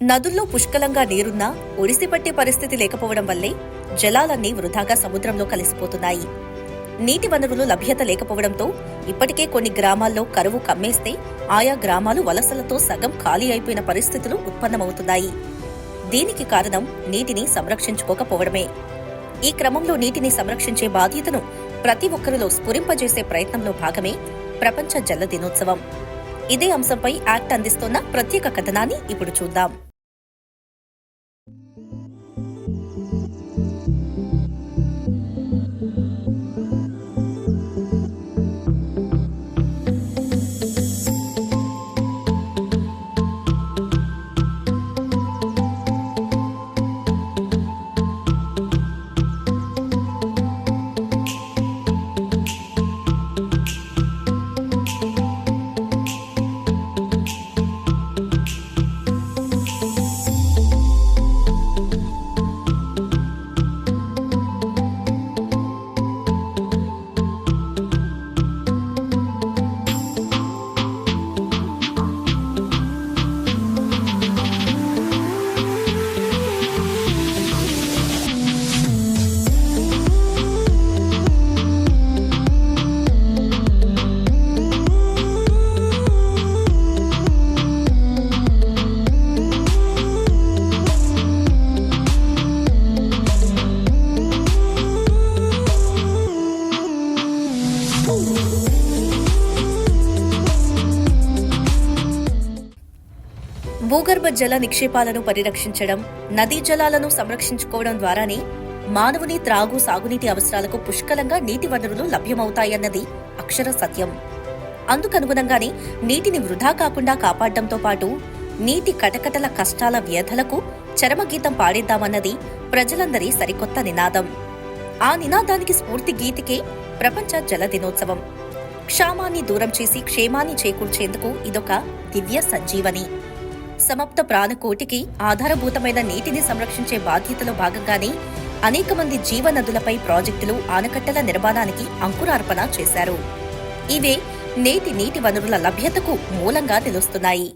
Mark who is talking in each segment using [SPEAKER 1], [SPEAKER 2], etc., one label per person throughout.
[SPEAKER 1] నదుల్లో పుష్కలంగా నీరున్నా ఒడిసిపట్టే పరిస్థితి లేకపోవడం వల్లే జలాలన్నీ వృధాగా సముద్రంలో కలిసిపోతున్నాయి. నీటి వనరులు లభ్యత లేకపోవడంతో ఇప్పటికే కొన్ని గ్రామాల్లో కరువు కమ్మేస్తే ఆయా గ్రామాలు వలసలతో సగం ఖాళీ అయిపోయిన పరిస్థితులు ఉత్పన్నమవుతున్నాయి. దీనికి కారణం నీటిని సంరక్షించుకోకపోవడమే. ఈ క్రమంలో నీటిని సంరక్షించే బాధ్యతను ప్రతి ఒక్కరిలో స్ఫురింపజేసే ప్రయత్నంలో భాగమే ప్రపంచ జల దినోత్సవం. ఇదే అంశంపై యాక్ట్ అందిస్తున్న ప్రత్యేక కథనాన్ని ఇప్పుడు చూద్దాం. భూగర్భ జల నిక్షేపాలను పరిరక్షించడం, నదీ జలాలను సంరక్షించుకోవడం ద్వారానే మానవుని త్రాగు సాగునీటి అవసరాలకు పుష్కలంగా నీటి వనరులు లభ్యమవుతాయన్నది అక్షర సత్యం. అందుకనుగుణంగానే నీటిని వృధా కాకుండా కాపాడడంతో పాటు నీటి కటకటల కష్టాల వ్యధలకు చరమగీతం పాడేద్దామన్నది ప్రజలందరి సరికొత్త నినాదం. ఆ నినాదానికి స్ఫూర్తి గీతికే ప్రపంచ జల దినోత్సవం. క్షామాన్ని దూరం చేసి క్షేమాన్ని చేకూర్చేందుకు ఇదొక దివ్య సంజీవని. సమప్త ప్రాణకోటికి ఆధారభూతమైన నీటిని సంరక్షించే బాధ్యతలో భాగంగానే అనేక మంది జీవనదులపై ప్రాజెక్టులు, ఆనకట్టల నిర్మాణానికి అంకురార్పణ చేశారు. ఇవే నేటి నీటి వనరుల లభ్యతకు మూలంగా నిలుస్తున్నాయి.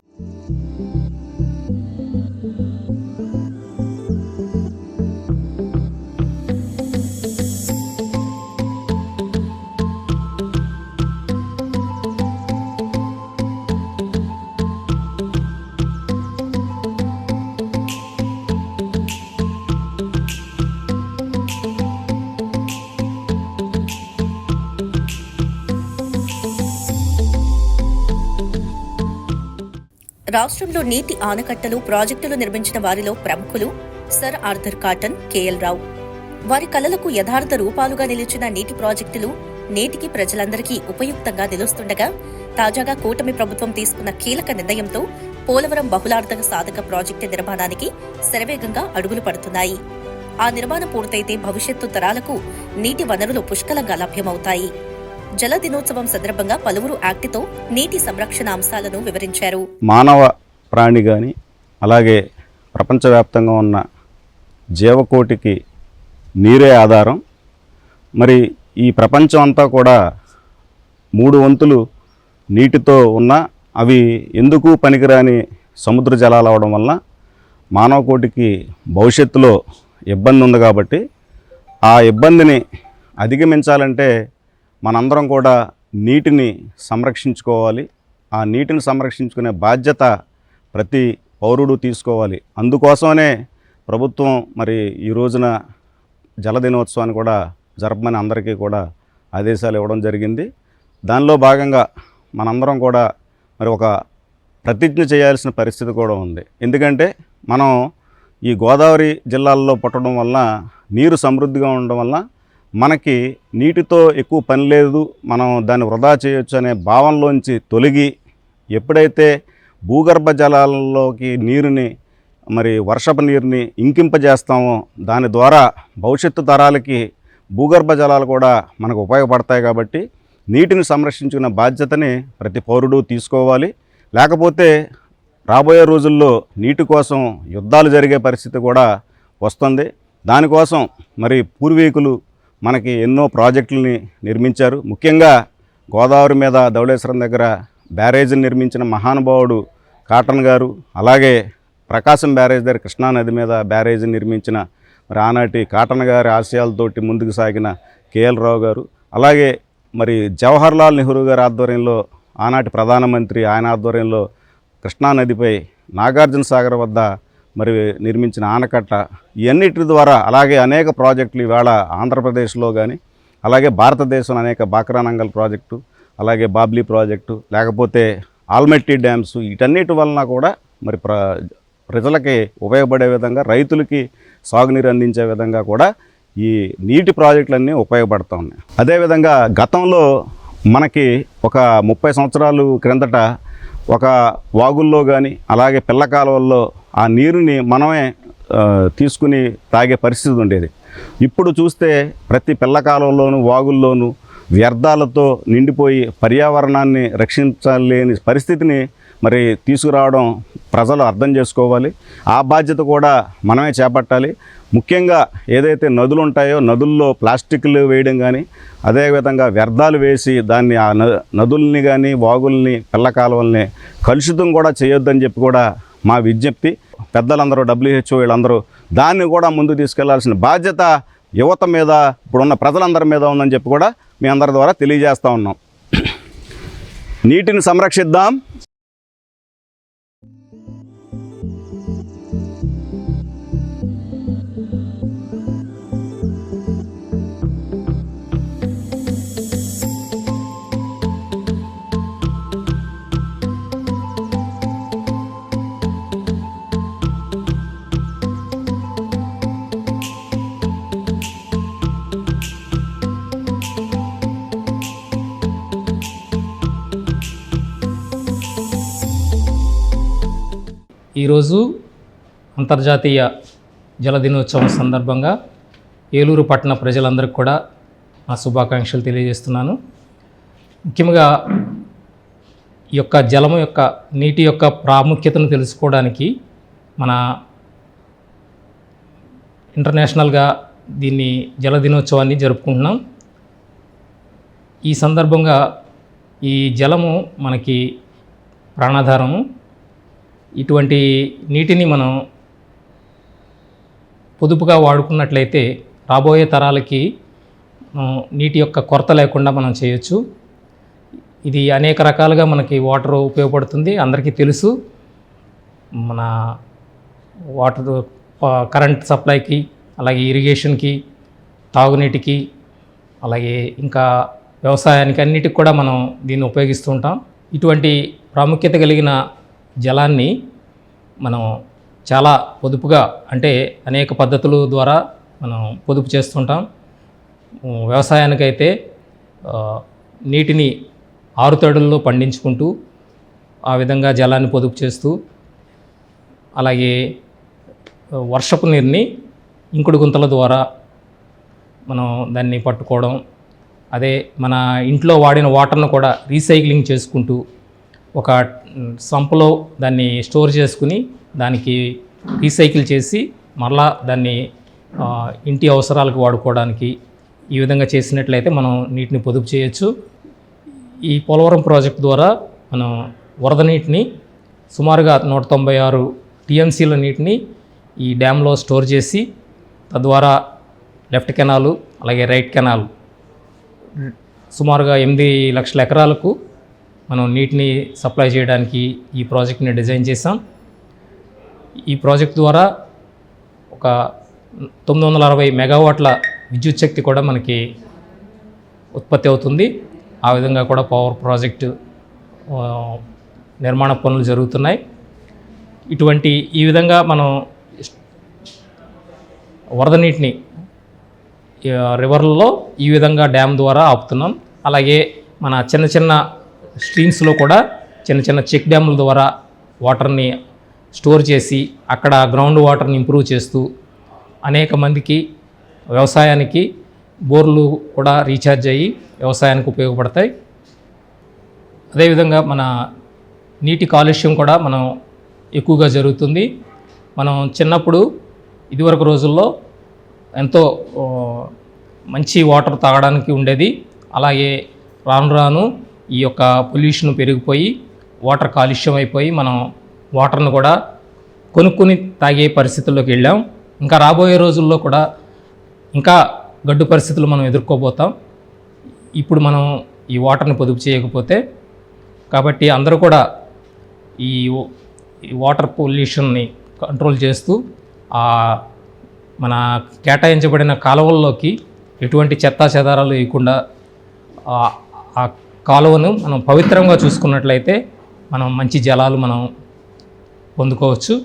[SPEAKER 1] రాష్ట్రంలో నీటి ఆనకట్టలు, ప్రాజెక్టులు నిర్మించిన వారిలో ప్రముఖులు సర్ ఆర్థర్ కాటన్, కెఎల్ రావు. వారి కలలకు యథార్థ రూపాలుగా నిలిచిన నీటి ప్రాజెక్టులు నేటికి ప్రజలందరికీ ఉపయుక్తంగా నిలుస్తుండగా, తాజాగా కూటమి ప్రభుత్వం తీసుకున్న కీలక నిర్ణయంతో పోలవరం బహుళార్థక సాధక ప్రాజెక్టు నిర్మాణానికి శరవేగంగా అడుగులు పడుతున్నాయి. ఆ నిర్మాణం పూర్తయితే భవిష్యత్తు తరాలకు నీటి వనరులు పుష్కలంగా లభ్యమవుతాయి. జల దినోత్సవం సందర్భంగా పలువురు యాక్ట్తో నీటి సంరక్షణ అంశాలను వివరించారు.
[SPEAKER 2] మానవ ప్రాణి కానీ, అలాగే ప్రపంచవ్యాప్తంగా ఉన్న జీవకోటికి నీరే ఆధారం. మరి ఈ ప్రపంచం అంతా కూడా 3 వంతులు నీటితో ఉన్న అవి ఎందుకు పనికిరాని సముద్ర జలాలు అవడం వల్ల మానవ కోటికి భవిష్యత్తులో ఇబ్బంది ఉంది. కాబట్టి ఆ ఇబ్బందిని అధిగమించాలంటే మనందరం కూడా నీటిని సంరక్షించుకోవాలి. ఆ నీటిని సంరక్షించుకునే బాధ్యత ప్రతి పౌరుడు తీసుకోవాలి. అందుకోసమనే ప్రభుత్వం మరి ఈ రోజున జల దినోత్సవాన్ని కూడా జరపమని అందరికీ కూడా ఆదేశాలు ఇవ్వడం జరిగింది. దానిలో భాగంగా మనందరం కూడా మరి ఒక ప్రతిజ్ఞ చేయాల్సిన పరిస్థితి కూడా ఉంది. ఎందుకంటే మనం ఈ గోదావరి జిల్లాల్లో పుట్టడం వల్ల, నీరు సమృద్ధిగా ఉండడం వల్ల మనకి నీటితో ఎక్కువ పని లేదు, మనం దాన్ని వృధా చేయొచ్చు అనే భావనలోంచి తొలగి, ఎప్పుడైతే భూగర్భ జలాల్లోకి నీరుని, మరి వర్షపు నీరుని ఇంకింపజేస్తామో దాని ద్వారా భవిష్యత్తు తరాలకి భూగర్భ జలాలు కూడా మనకు ఉపయోగపడతాయి. కాబట్టి నీటిని సంరక్షించుకునే బాధ్యతని ప్రతి పౌరుడు తీసుకోవాలి. లేకపోతే రాబోయే రోజుల్లో నీటి కోసం యుద్ధాలు జరిగే పరిస్థితి కూడా వస్తుంది. దానికోసం మరి పూర్వీకులు మనకి ఎన్నో ప్రాజెక్టులని నిర్మించారు. ముఖ్యంగా గోదావరి మీద ధవళేశ్వరం దగ్గర బ్యారేజీని నిర్మించిన మహానుభావుడు కాటన్ గారు, అలాగే ప్రకాశం బ్యారేజ్ దగ్గర కృష్ణానది మీద బ్యారేజ్ నిర్మించిన మరి ఆనాటి కాటన్ గారి ఆశయాలతోటి ముందుకు సాగిన కేఎల్ రావు గారు, అలాగే మరి జవహర్లాల్ నెహ్రూ గారి ఆధ్వర్యంలో ఆనాటి ప్రధానమంత్రి ఆయన ఆధ్వర్యంలో కృష్ణానదిపై నాగార్జున సాగర్ వద్ద మరి నిర్మించిన ఆనకట్ట, ఇవన్నిటి ద్వారా అలాగే అనేక ప్రాజెక్టులు ఈవేళ ఆంధ్రప్రదేశ్లో కానీ అలాగే భారతదేశంలో అనేక బాక్రానంగల్ ప్రాజెక్టు, అలాగే బాబ్లీ ప్రాజెక్టు, లేకపోతే ఆల్మట్టి డ్యామ్స్, వీటన్నిటి వలన కూడా మరి ప్రజలకి ఉపయోగపడే విధంగా, రైతులకి సాగునీరు అందించే విధంగా కూడా ఈ నీటి ప్రాజెక్టులన్నీ ఉపయోగపడుతూ ఉన్నాయి. అదేవిధంగా గతంలో మనకి ఒక 30 సంవత్సరాలు క్రిందట ఒక వాగుల్లో కానీ అలాగే పిల్ల కాలువల్లో ఆ నీరుని మనమే తీసుకుని తాగే పరిస్థితి ఉండేది. ఇప్పుడు చూస్తే ప్రతి పిల్ల కాలువల్లోనూ వాగుల్లోనూ వ్యర్థాలతో నిండిపోయి పర్యావరణాన్ని రక్షించలేని పరిస్థితిని మరి తీసుకురావడం ప్రజలు అర్థం చేసుకోవాలి. ఆ బాధ్యత కూడా మనమే చేపట్టాలి. ముఖ్యంగా ఏదైతే నదులు ఉంటాయో నదుల్లో ప్లాస్టిక్లు వేయడం కానీ, అదేవిధంగా వ్యర్థాలు వేసి దాన్ని ఆ నదుల్ని కానీ వాగుల్ని పిల్ల కాలువల్ని కలుషితం కూడా చేయొద్దని చెప్పి కూడా మా విజ్ఞప్తి. పెద్దలందరూ WHO వీళ్ళందరూ దాన్ని కూడా ముందుకు తీసుకెళ్లాల్సిన బాధ్యత యువత మీద, ఇప్పుడున్న ప్రజలందరి మీద ఉందని చెప్పి కూడా మీ అందరి ద్వారా తెలియజేస్తూ ఉన్నాం. నీటిని సంరక్షిద్దాం.
[SPEAKER 3] ఈరోజు అంతర్జాతీయ జల దినోత్సవం సందర్భంగా ఏలూరు పట్టణ ప్రజలందరికీ కూడా నా శుభాకాంక్షలు తెలియజేస్తున్నాను. ముఖ్యంగా ఈ యొక్క జలము యొక్క నీటి యొక్క ప్రాముఖ్యతను తెలుసుకోవడానికి మన ఇంటర్నేషనల్గా దీన్ని జల దినోత్సవాన్ని జరుపుకుంటున్నాం. ఈ సందర్భంగా ఈ జలము మనకి ప్రాణాధారము. ఇటువంటి నీటిని మనం పొదుపుగా వాడుకున్నట్లయితే రాబోయే తరాలకి నీటి యొక్క కొరత లేకుండా మనం చేయొచ్చు. ఇది అనేక రకాలుగా మనకి వాటర్ ఉపయోగపడుతుంది, అందరికీ తెలుసు. మన వాటర్ కరెంట్ సప్లైకి, అలాగే ఇరిగేషన్కి, తాగునీటికి, అలాగే ఇంకా వ్యవసాయానికి అన్నిటికి కూడా మనం దీన్ని ఉపయోగిస్తూ ఉంటాం. ఇటువంటి ప్రాముఖ్యత కలిగిన జలాన్ని మనం చాలా పొదుపుగా, అంటే అనేక పద్ధతుల ద్వారా మనం పొదుపు చేస్తుంటాం. వ్యవసాయానికైతే నీటిని ఆరుతడుల్లో పండించుకుంటూ ఆ విధంగా జలాన్ని పొదుపు చేస్తూ, అలాగే వర్షపు నీరుని ఇంకుడు గుంతల ద్వారా మనం దాన్ని పట్టుకోవడం, అదే మన ఇంట్లో వాడిన వాటర్ను కూడా రీసైక్లింగ్ చేసుకుంటూ ఒక సంపులో దాన్ని స్టోర్ చేసుకుని దానికి రీసైకిల్ చేసి మరలా దాన్ని ఇంటి అవసరాలకు వాడుకోవడానికి ఈ విధంగా చేసినట్లయితే మనం నీటిని పొదుపు చేయొచ్చు. ఈ పోలవరం ప్రాజెక్ట్ ద్వారా మనం వరద నీటిని సుమారుగా 196 TMCల నీటిని ఈ డ్యాంలో స్టోర్ చేసి, తద్వారా లెఫ్ట్ కెనాలు అలాగే రైట్ కెనాల్ సుమారుగా 8 లక్షల ఎకరాలకు మనం నీటిని సప్లై చేయడానికి ఈ ప్రాజెక్ట్ని డిజైన్ చేసాం. ఈ ప్రాజెక్ట్ ద్వారా ఒక 960 మెగావాట్ల విద్యుత్ శక్తి కూడా మనకి ఉత్పత్తి అవుతుంది. ఆ విధంగా కూడా పవర్ ప్రాజెక్టు నిర్మాణ పనులు జరుగుతున్నాయి. ఈ విధంగా మనం వరద నీటిని రివర్లలో ఈ విధంగా డ్యామ్ ద్వారా ఆపుతున్నాం. అలాగే మన చిన్న చిన్న స్ట్రీమ్స్లో కూడా చిన్న చిన్న చెక్ డ్యాముల ద్వారా వాటర్ని స్టోర్ చేసి అక్కడ గ్రౌండ్ వాటర్ని ఇంప్రూవ్ చేస్తూ అనేక మందికి వ్యవసాయానికి బోర్లు కూడా రీఛార్జ్ అయ్యి వ్యవసాయానికి ఉపయోగపడతాయి. అదేవిధంగా మన నీటి కాలుష్యం కూడా మనం ఎక్కువగా జరుగుతుంది. మనం చిన్నప్పుడు ఇదివరకు రోజుల్లో ఎంతో మంచి వాటర్ తాగడానికి ఉండేది. అలాగే రాను రాను ఈ యొక్క పొల్యూషన్ పెరిగిపోయి వాటర్ కాలుష్యం అయిపోయి మనం వాటర్ను కూడా కొనుక్కొని తాగే పరిస్థితుల్లోకి వెళ్ళాం. ఇంకా రాబోయే రోజుల్లో కూడా ఇంకా గడ్డు పరిస్థితులు మనం ఎదుర్కోబోతాం ఇప్పుడు మనం ఈ వాటర్ని పొదుపు చేయకపోతే. కాబట్టి అందరూ కూడా ఈ వాటర్ పొల్యూషన్ని కంట్రోల్ చేస్తూ మన కేటాయించబడిన కాలువల్లోకి ఎటువంటి చెత్తా చెదారాలు వేయకుండా ఆ కాలువను మనం పవిత్రంగా చూసుకున్నట్లయితే మనం మంచి జలాలు మనం పొందుకోవచ్చు.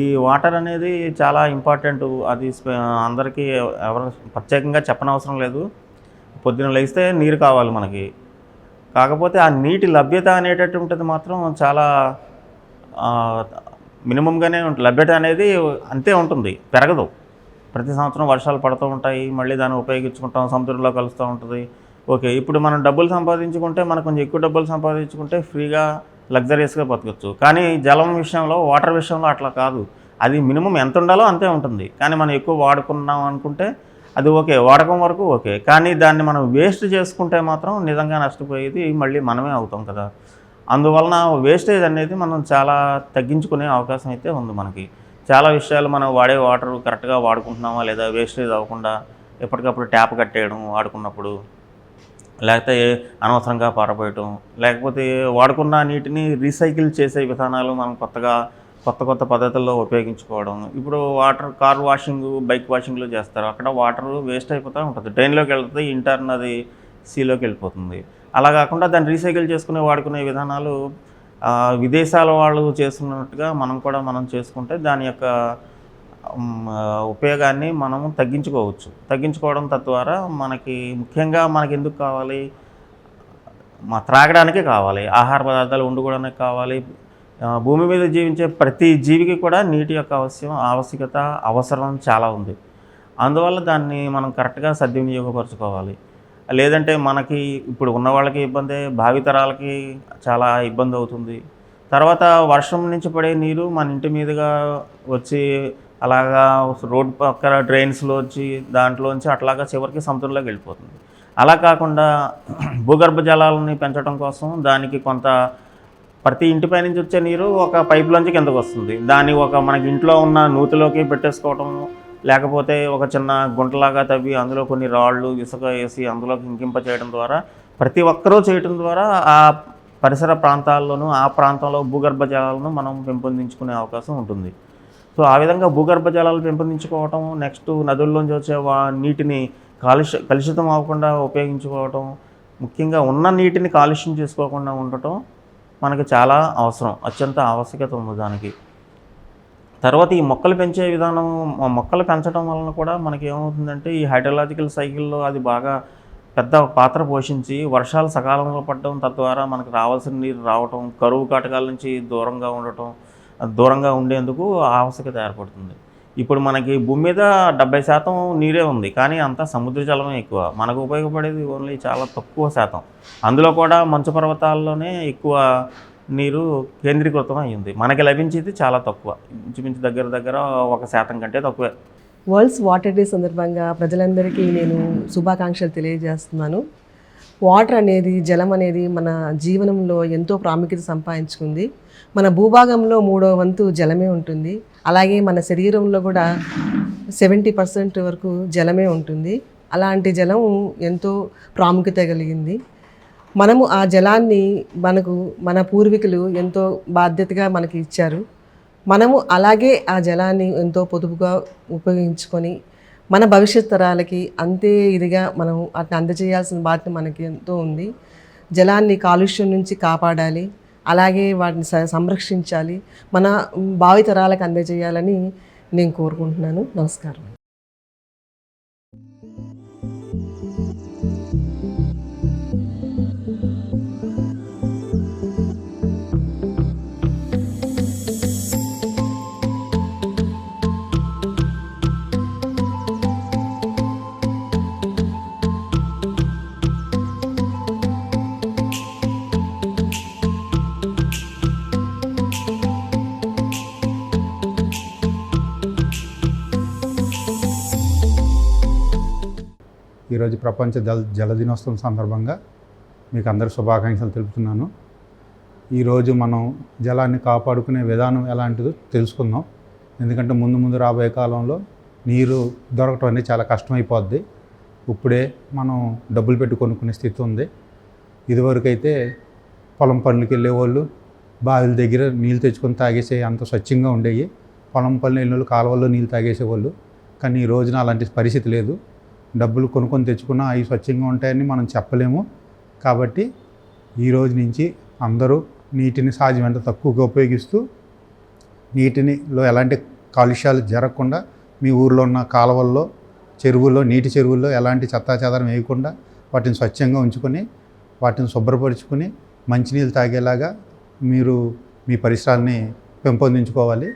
[SPEAKER 4] ఈ వాటర్ అనేది చాలా ఇంపార్టెంట్. అది అందరికీ ఎవరు ప్రత్యేకంగా చెప్పనవసరం లేదు. పొద్దున లేస్తే నీరు కావాలి మనకి. కాకపోతే ఆ నీటి లభ్యత అనేటటువంటిది మాత్రం చాలా మినిమంగానే ఉంటుంది. లభ్యత అనేది అంతే ఉంటుంది, పెరగదు. ప్రతి సంవత్సరం వర్షాలు పడుతూ ఉంటాయి, మళ్ళీ దాన్ని ఉపయోగించుకుంటాం, సముద్రంలో కలుస్తూ ఉంటుంది. ఓకే, ఇప్పుడు మనం డబ్బులు సంపాదించుకుంటే, మనకు కొంచెం ఎక్కువ డబ్బులు సంపాదించుకుంటే ఫ్రీగా లగ్జరియస్గా బతకచ్చు. కానీ జలం విషయంలో, వాటర్ విషయంలో అట్లా కాదు. అది మినిమం ఎంత ఉండాలో అంతే ఉంటుంది. కానీ మనం ఎక్కువ వాడుకున్నాం అనుకుంటే అది ఓకే, వాడకం వరకు ఓకే. కానీ దాన్ని మనం వేస్ట్ చేసుకుంటే మాత్రం నిజంగా నష్టపోయేది మళ్ళీ మనమే అవుతాం కదా. అందువలన వేస్టేజ్ అనేది మనం చాలా తగ్గించుకునే అవకాశం అయితే ఉంది మనకి. చాలా విషయాలు మనం వాడే వాటర్ కరెక్ట్గా వాడుకుంటున్నామా లేదా, వేస్టేజ్ అవ్వకుండా ఎప్పటికప్పుడు ట్యాప్ కట్టేయడం వాడుకున్నప్పుడు, లేకపోతే అనవసరంగా పారబోయటం, లేకపోతే వాడుకున్న నీటిని రీసైకిల్ చేసే విధానాలు మనం కొత్త పద్ధతుల్లో ఉపయోగించుకోవడం. ఇప్పుడు కార్ వాషింగ్, బైక్ వాషింగ్లో చేస్తారు. అక్కడ వాటర్ వేస్ట్ అయిపోతూ ఉంటుంది, డ్రైన్లోకి వెళ్తుంది, ఇంటర్న్ అది సీలోకి వెళ్ళిపోతుంది. అలా కాకుండా దాన్ని రీసైకిల్ వాడుకునే విధానాలు విదేశాల వాళ్ళు చేస్తున్నట్టుగా మనం చేసుకుంటే దాని యొక్క ఉపయోగాన్ని మనము తగ్గించుకోవడం తద్వారా మనకి ముఖ్యంగా మనకి ఎందుకు కావాలి, త్రాగడానికి కావాలి, ఆహార పదార్థాలు వండుకోవడానికి కావాలి. భూమి మీద జీవించే ప్రతి జీవికి కూడా నీటి యొక్క ఆవశ్యకత, అవసరం చాలా ఉంది. అందువల్ల దాన్ని మనం కరెక్ట్గా సద్వినియోగపరచుకోవాలి. లేదంటే మనకి ఇప్పుడు ఉన్న వాళ్ళకి ఇబ్బందే, భావితరాలకి చాలా ఇబ్బంది అవుతుంది. తర్వాత వర్షం నుంచి పడే నీరు మన ఇంటి మీదుగా వచ్చి అలాగా రోడ్డు పక్కన డ్రైన్స్లో వచ్చి దాంట్లోంచి అట్లాగా చివరికి సముద్రంలోకి వెళ్ళిపోతుంది. అలా కాకుండా భూగర్భ జలాలని పెంచడం కోసం దానికి కొంత ప్రతి ఇంటిపై నుంచి వచ్చే నీరు ఒక పైపులోంచి కిందకు వస్తుంది. దాన్ని మనకి ఇంట్లో ఉన్న నూతిలోకి పెట్టేసుకోవటం, లేకపోతే ఒక చిన్న గుంటలాగా తవ్వి అందులో కొన్ని రాళ్ళు, ఇసుక వేసి అందులోకి ఇంకింప చేయడం ద్వారా, ప్రతి ఒక్కరూ చేయడం ద్వారా ఆ పరిసర ప్రాంతాల్లోనూ ఆ ప్రాంతంలో భూగర్భ జలాలను మనం పెంపొందించుకునే అవకాశం ఉంటుంది. సో ఆ విధంగా భూగర్భ జలాలు పెంపొందించుకోవటం, నెక్స్ట్ నదుల్లోంచి వచ్చే నీటిని కలుషితం అవ్వకుండా ఉపయోగించుకోవటం, ముఖ్యంగా ఉన్న నీటిని కాలుష్యం చేసుకోకుండా ఉండటం మనకి చాలా అవసరం, అత్యంత ఆవశ్యకత ఉంది దానికి. తర్వాత ఈ మొక్కలు పెంచే విధానం, మొక్కలు పెంచడం వలన కూడా మనకి ఏమవుతుందంటే ఈ హైడ్రలాజికల్ సైకిల్లో అది బాగా పెద్ద పాత్ర పోషించి వర్షాలు సకాలంలో పడడం, తద్వారా మనకు రావాల్సిన నీరు రావటం, కరువు కాటకాల నుంచి దూరంగా ఉండేందుకు ఆవశ్యకత ఏర్పడుతుంది. ఇప్పుడు మనకి భూమి మీద 70% నీరే ఉంది, కానీ అంతా సముద్ర జలమే ఎక్కువ. మనకు ఉపయోగపడేది ఓన్లీ చాలా తక్కువ శాతం. అందులో కూడా మంచు పర్వతాల్లోనే ఎక్కువ నీరు కేంద్రీకృతం అయ్యింది. మనకి లభించేది చాలా తక్కువ, ఇంచుమించు దగ్గర 1% కంటే తక్కువే.
[SPEAKER 5] వరల్డ్స్ వాటర్ డే సందర్భంగా ప్రజలందరికీ నేను శుభాకాంక్షలు తెలియజేస్తున్నాను. వాటర్ అనేది, జలం అనేది మన జీవనంలో ఎంతో ప్రాముఖ్యత సంపాదించుకుంది. మన భూభాగంలో 3వ వంతు జలమే ఉంటుంది. అలాగే మన శరీరంలో కూడా 70% వరకు జలమే ఉంటుంది. అలాంటి జలం ఎంతో ప్రాముఖ్యత కలిగింది. మనము ఆ జలాన్ని మన పూర్వీకులు ఎంతో బాధ్యతగా మనకి ఇచ్చారు. మనము అలాగే ఆ జలాన్ని ఎంతో పొదుపుగా ఉపయోగించుకొని మన భవిష్యత్ తరాలకి అంతే ఇదిగా మనం అట్లా అందజేయాల్సిన బాధ్యత మనకి ఎంతో ఉంది. జలాన్ని కాలుష్యం నుంచి కాపాడాలి, అలాగే వాటిని సంరక్షించాలి, మన భావితరాలకు అందజేయాలని నేను కోరుకుంటున్నాను. నమస్కారం.
[SPEAKER 6] ఈరోజు ప్రపంచ జల దినోత్సవం సందర్భంగా మీకు అందరి శుభాకాంక్షలు తెలుపుతున్నాను. ఈరోజు మనం జలాన్ని కాపాడుకునే విధానం ఎలాంటిదో తెలుసుకుందాం. ఎందుకంటే ముందు రాబోయే కాలంలో నీరు దొరకటం అనేది చాలా కష్టమైపోద్ది. ఇప్పుడే మనం డబ్బులు పెట్టి కొనుక్కునే స్థితి ఉంది. ఇదివరకైతే పొలం పనులకి వెళ్ళేవాళ్ళు బావిల దగ్గర నీళ్ళు తెచ్చుకొని తాగేసే అంత స్వచ్ఛంగా ఉండేవి. పొలం పనులు వెళ్ళిన కాలువల్లో నీళ్ళు తాగేసేవాళ్ళు. కానీ ఈ రోజున అలాంటి పరిస్థితి లేదు. డబ్బులు కొనుక్కొని తెచ్చుకున్నా అవి స్వచ్ఛంగా ఉంటాయని మనం చెప్పలేము. కాబట్టి ఈ రోజు నుంచి అందరూ నీటిని సాధ్యమైనంత తక్కువగా ఉపయోగిస్తూ నీటిలో ఎలాంటి కాలుష్యాలు జరగకుండా మీ ఊర్లో ఉన్న కాలువల్లో, చెరువుల్లో, నీటి చెరువుల్లో ఎలాంటి చెత్తాచెదారం వేయకుండా వాటిని స్వచ్ఛంగా ఉంచుకొని వాటిని శుభ్రపరుచుకొని మంచినీళ్ళు తాగేలాగా మీరు మీ పరిసరాల్ని పెంపొందించుకోవాలి.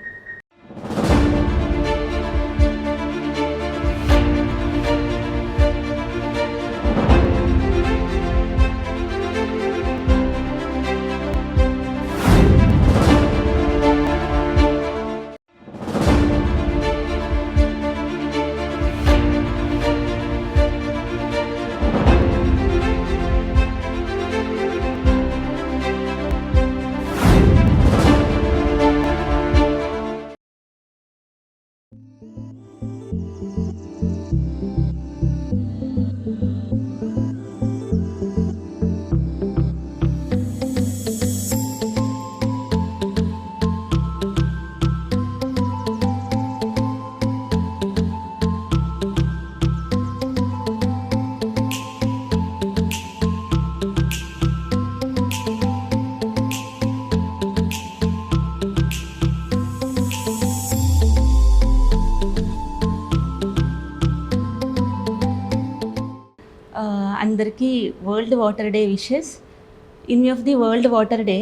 [SPEAKER 7] అందరికీ world water day wishes. In view of the world water day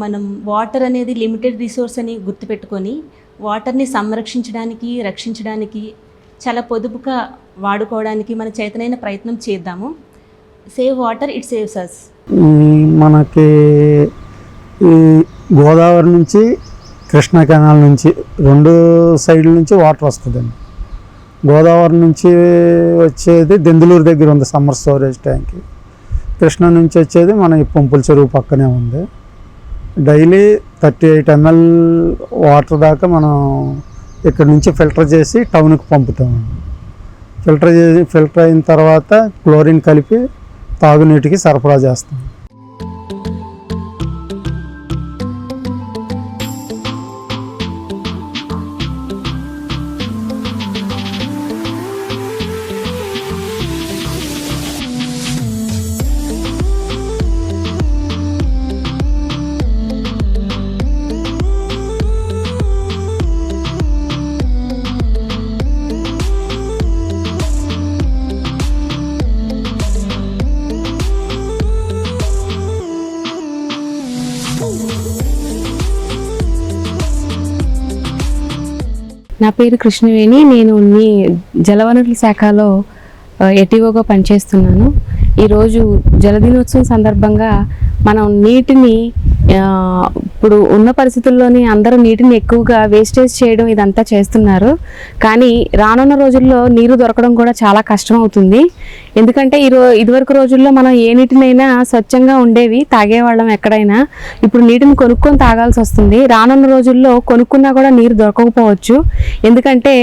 [SPEAKER 7] మనం వాటర్ అనేది లిమిటెడ్ రిసోర్స్ అని గుర్తుపెట్టుకొని వాటర్ని సంరక్షించడానికి, రక్షించడానికి, చాలా పొదుపుగా వాడుకోవడానికి మన చేతనైన ప్రయత్నం చేద్దాము. సేవ్ వాటర్, ఇట్ సేవ్స్ అస్.
[SPEAKER 8] మనకి ఈ గోదావరి నుంచి కృష్ణా కెనాల్ నుంచి 2 సైడ్ల నుంచి వాటర్ వస్తుందండి. గోదావరి నుంచి వచ్చేది దెందులూరు దగ్గర ఉంది సమ్మర్ స్టోరేజ్ ట్యాంక్. కృష్ణా నుంచి వచ్చేది మన ఈ పంపుల చెరువు పక్కనే ఉంది. డైలీ 38 ml వాటర్ దాకా మనం ఇక్కడ నుంచి ఫిల్టర్ చేసి టౌన్కి పంపుతామండి. ఫిల్టర్ అయిన తర్వాత క్లోరిన్ కలిపి తాగునీటికి సరఫరా చేస్తాం.
[SPEAKER 9] నా పేరు కృష్ణవేణి. నేను జలవనరుల శాఖలో ఎటిఓగా పనిచేస్తున్నాను. ఈరోజు జలదినోత్సవం సందర్భంగా మనం నీటిని ఇప్పుడు ఉన్న పరిస్థితుల్లోని అందరూ నీటిని ఎక్కువగా వేస్టేజ్ చేయడం ఇదంతా చేస్తున్నారు. కానీ రానున్న రోజుల్లో నీరు దొరకడం కూడా చాలా కష్టం అవుతుంది. ఎందుకంటే ఇదివరకు రోజుల్లో మనం ఏ నీటినైనా స్వచ్ఛంగా ఉండేవి, తాగేవాళ్ళం ఎక్కడైనా. ఇప్పుడు నీటిని కొనుక్కొని తాగాల్సి వస్తుంది. రానున్న రోజుల్లో కొనుక్కున్నా కూడా నీరు దొరకకపోవచ్చు. ఎందుకంటే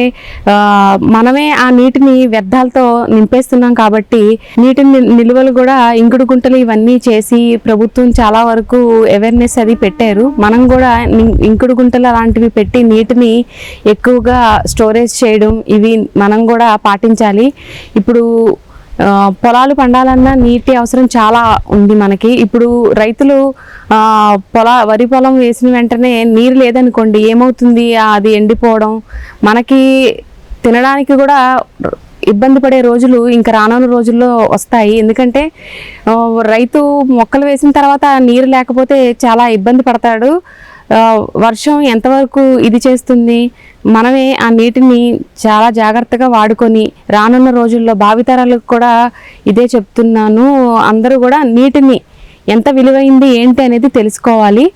[SPEAKER 9] మనమే ఆ నీటిని వ్యర్థాలతో నింపేస్తున్నాం. కాబట్టి నీటి నిల్వలు కూడా ఇంకుడు గుంటలు ఇవన్నీ చేసి ప్రభుత్వం చాలా వరకు అవేర్నెస్ అది పెట్టారు. మనం కూడా ఇంకుడు గుంటలు అలాంటివి పెట్టి నీటిని ఎక్కువగా స్టోరేజ్ చేయడం ఇవి మనం కూడా పాటించాలి. ఇప్పుడు పొలాలు పండాలన్నా నీటి అవసరం చాలా ఉంది మనకి. ఇప్పుడు రైతులు వరి పొలం వేసిన వెంటనే నీరు లేదనుకోండి ఏమవుతుంది, అది ఎండిపోవడం, మనకి తినడానికి కూడా ఇబ్బంది పడే రోజులు ఇంకా రానున్న రోజుల్లో వస్తాయి. ఎందుకంటే రైతు మొక్కలు వేసిన తర్వాత నీరు లేకపోతే చాలా ఇబ్బంది పడతాడు. వర్షం ఎంతవరకు ఇది చేస్తుంది, మనమే ఆ నీటిని చాలా జాగ్రత్తగా వాడుకొని రానున్న రోజుల్లో భావితరాలకు కూడా ఇదే చెప్తున్నాను. అందరూ కూడా నీటిని ఎంత విలువైంది ఏంటి అనేది తెలుసుకోవాలి.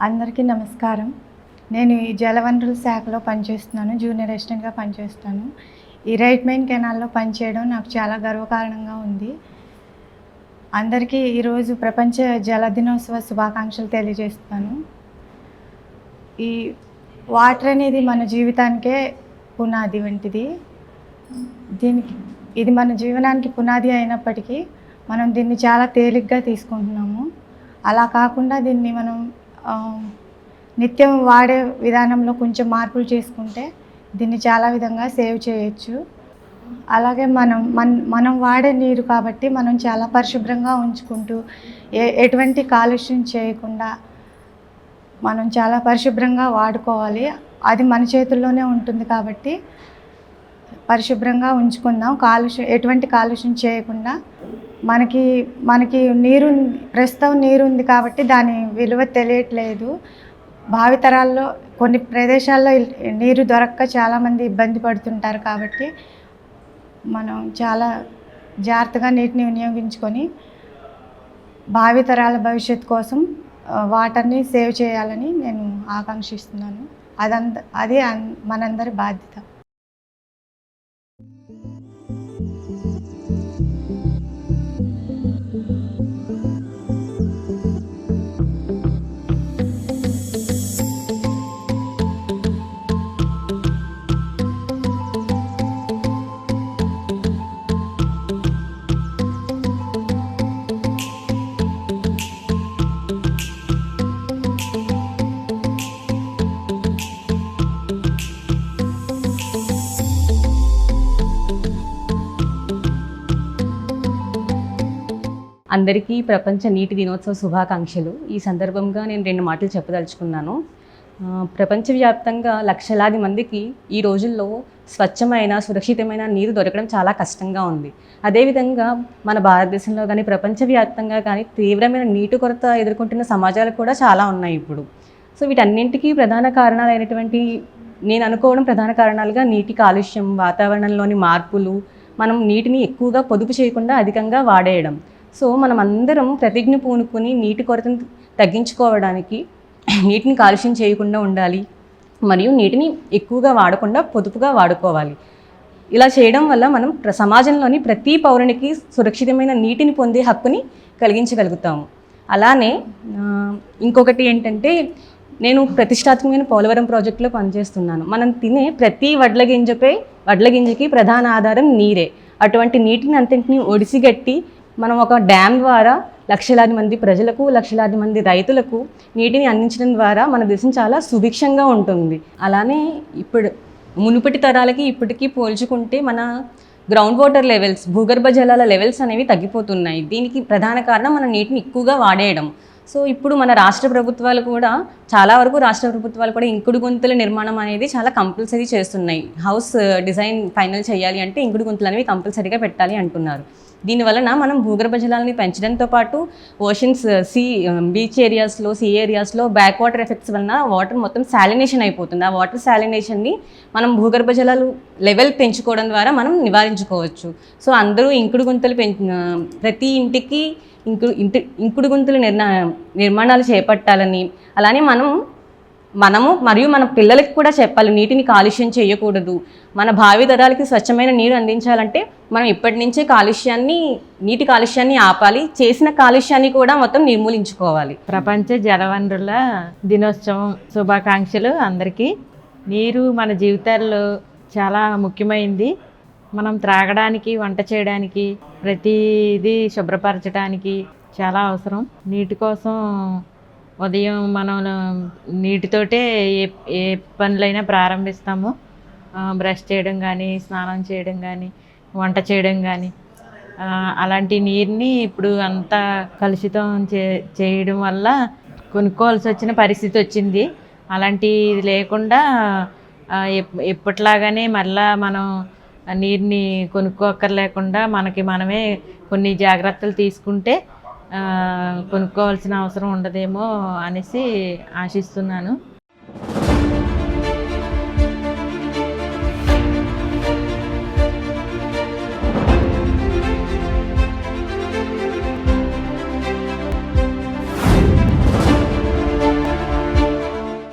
[SPEAKER 10] అందరికీ నమస్కారం. నేను ఈ జలవనరుల శాఖలో పనిచేస్తున్నాను, జూనియర్ అసిస్టెంట్గా పనిచేస్తాను. ఈ రైట్ మెయిన్ కెనాల్లో పనిచేయడం నాకు చాలా గర్వకారణంగా ఉంది. అందరికీ ఈరోజు ప్రపంచ జల దినోత్సవ శుభాకాంక్షలు తెలియజేస్తాను. ఈ వాటర్ అనేది మన జీవితానికే పునాది వంటిది. ఇది మన జీవనానికి పునాది అయినప్పటికీ మనం దీన్ని చాలా తేలిగ్గా తీసుకుంటున్నాము. అలా కాకుండా దీన్ని మనం నిత్యం వాడే విధానంలో కొంచెం మార్పులు చేసుకుంటే దీన్ని చాలా విధంగా సేవ్ చేయొచ్చు. అలాగే మనం వాడే నీరు కాబట్టి మనం చాలా పరిశుభ్రంగా ఉంచుకుంటూ ఎటువంటి కాలుష్యం చేయకుండా మనం చాలా పరిశుభ్రంగా వాడుకోవాలి. అది మన చేతుల్లోనే ఉంటుంది కాబట్టి పరిశుభ్రంగా ఉంచుకుందాం. ఎటువంటి కాలుష్యం చేయకుండా మనకి నీరు ప్రస్తుతం నీరు ఉంది కాబట్టి దాని విలువ తెలియట్లేదు. భావితరాల్లో కొన్ని ప్రదేశాల్లో నీరు దొరక్క చాలామంది ఇబ్బంది పడుతుంటారు కాబట్టి మనం చాలా జాగ్రత్తగా నీటిని వినియోగించుకొని భావితరాల భవిష్యత్తు కోసం వాటర్ని సేవ్ చేయాలని నేను ఆకాంక్షిస్తున్నాను. అది మనందరి బాధ్యత.
[SPEAKER 11] అందరికీ ప్రపంచ నీటి దినోత్సవ శుభాకాంక్షలు. ఈ సందర్భంగా నేను 2 మాటలు చెప్పదలుచుకున్నాను. ప్రపంచవ్యాప్తంగా లక్షలాది మందికి ఈ రోజుల్లో స్వచ్ఛమైన సురక్షితమైన నీరు దొరకడం చాలా కష్టంగా ఉంది. అదేవిధంగా మన భారతదేశంలో కానీ ప్రపంచవ్యాప్తంగా కానీ తీవ్రమైన నీటి కొరత ఎదుర్కొంటున్న సమాజాలు కూడా చాలా ఉన్నాయి ఇప్పుడు. సో వీటన్నింటికీ ప్రధాన కారణాలైనటువంటి నేను అనుకోవడం ప్రధాన కారణాలుగా నీటి కాలుష్యం, వాతావరణంలోని మార్పులు, మనం నీటిని ఎక్కువగా పొదుపు చేయకుండా అధికంగా వాడేయడం. సో మనం అందరం ప్రతిజ్ఞ పూనుకొని నీటి కొరతను తగ్గించుకోవడానికి నీటిని కాలుష్యం చేయకుండా ఉండాలి, మరియు నీటిని ఎక్కువగా వాడకుండా పొదుపుగా వాడుకోవాలి. ఇలా చేయడం వల్ల మనం సమాజంలోని ప్రతి పౌరునికి సురక్షితమైన నీటిని పొందే హక్కుని కలిగించగలుగుతాము. అలానే ఇంకొకటి ఏంటంటే, నేను ప్రతిష్టాత్మకమైన పోలవరం ప్రాజెక్టులో పనిచేస్తున్నాను. మనం తినే ప్రతి వడ్ల గింజకి ప్రధాన ఆధారం నీరే. అటువంటి నీటిని అంతటిని ఒడిసిగట్టి మనం ఒక డ్యామ్ ద్వారా లక్షలాది మంది ప్రజలకు, లక్షలాది మంది రైతులకు నీటిని అందించడం ద్వారా మన దేశం చాలా సుభిక్షంగా ఉంటుంది. అలానే మునుపటి తరాలకి ఇప్పటికీ పోల్చుకుంటే మన గ్రౌండ్ వాటర్ లెవెల్స్, భూగర్భ జలాల లెవెల్స్ అనేవి తగ్గిపోతున్నాయి. దీనికి ప్రధాన కారణం మన నీటిని ఎక్కువగా వాడేయడం. సో ఇప్పుడు మన రాష్ట్ర ప్రభుత్వాలు కూడా ఇంకుడు గుంతల నిర్మాణం అనేది చాలా కంపల్సరీ చేస్తున్నాయి. హౌస్ డిజైన్ ఫైనల్ చేయాలి అంటే ఇంకుడు గుంతలు అనేవి కంపల్సరీగా పెట్టాలి అంటున్నారు. దీనివలన మనం భూగర్భ జలాలని పెంచడంతో పాటు ఓషన్స్, బీచ్ ఏరియాస్లో, సీ ఏరియాస్లో బ్యాక్ వాటర్ ఎఫెక్ట్స్ వలన వాటర్ మొత్తం శాలినేషన్ అయిపోతుంది. ఆ వాటర్ శాలినేషన్ని మనం భూగర్భ జలాలు లెవెల్ పెంచుకోవడం ద్వారా మనం నివారించుకోవచ్చు. సో అందరూ ఇంకుడు గుంతలు ప్రతి ఇంటికి ఇంకుడు గుంతలు నిర్మాణాలు చేపట్టాలని, అలానే మనము మరియు మన పిల్లలకి కూడా చెప్పాలి, నీటిని కాలుష్యం చేయకూడదు. మన భావి తరాలకి స్వచ్ఛమైన నీరు అందించాలంటే మనం ఇప్పటి నుంచే నీటి కాలుష్యాన్ని ఆపాలి. చేసిన కాలుష్యాన్ని కూడా మొత్తం నిర్మూలించుకోవాలి.
[SPEAKER 12] ప్రపంచ జలవనరుల దినోత్సవం శుభాకాంక్షలు అందరికీ. నీరు మన జీవితాల్లో చాలా ముఖ్యమైనది. మనం త్రాగడానికి, వంట చేయడానికి, ప్రతిదీ శుభ్రపరచడానికి చాలా అవసరం. నీటి కోసం ఉదయం మనం నీటితోటే ఏ పనులైనా ప్రారంభిస్తాము. బ్రష్ చేయడం కానీ, స్నానం చేయడం కానీ, వంట చేయడం కానీ. అలాంటి నీరుని ఇప్పుడు అంతా కలుషితం చేయడం వల్ల కొనుక్కోవాల్సి వచ్చిన పరిస్థితి వచ్చింది. అలాంటిది లేకుండా ఎప్పట్లాగానే మళ్ళా మనం నీరుని కొనుక్కోక్కర్లేకుండా మనమే కొన్ని జాగ్రత్తలు తీసుకుంటే కొనుక్కోవాల్సిన అవసరం ఉండదేమో అనేసి ఆశిస్తున్నాను.